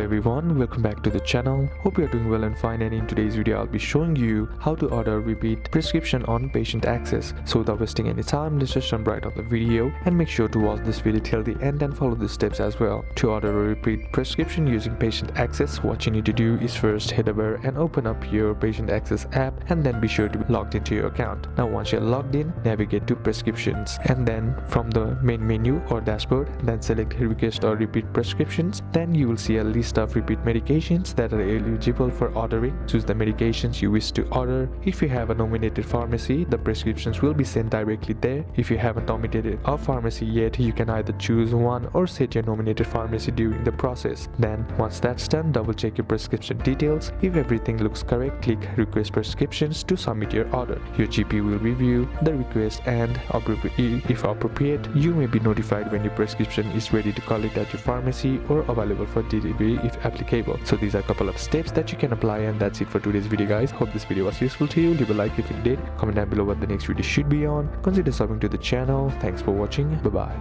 everyone, welcome back to the channel. Hope you are doing well and fine, and in today's video I'll be showing you how to order repeat prescription on patient access. So without wasting any time, let's just jump right on the video and make sure to watch this video till the end and follow the steps as well. To order a repeat prescription using patient access, what you need to do is first head over and open up your patient access app, and then be sure to be logged into your account. Now once you're logged in, navigate to prescriptions, and then from the main menu or dashboard, then select request or repeat prescriptions. Then you will see a list of repeat medications that are eligible for ordering. Choose the medications you wish to order. If you have a nominated pharmacy, the prescriptions will be sent directly there. If you haven't nominated a pharmacy yet, you can either choose one or set your nominated pharmacy during the process. Then once that's done, double check your prescription details. If everything looks correct, click request prescriptions to submit your order. Your GP will review the request and if appropriate, you may be notified when your prescription is ready to collect at your pharmacy or available for delivery if applicable. So these are a couple of steps that you can apply, and that's it for today's video, guys. Hope this video was useful to you. Leave a like if it did. Comment down below what the next video should be on. Consider subbing to the channel. Thanks for watching. Bye bye.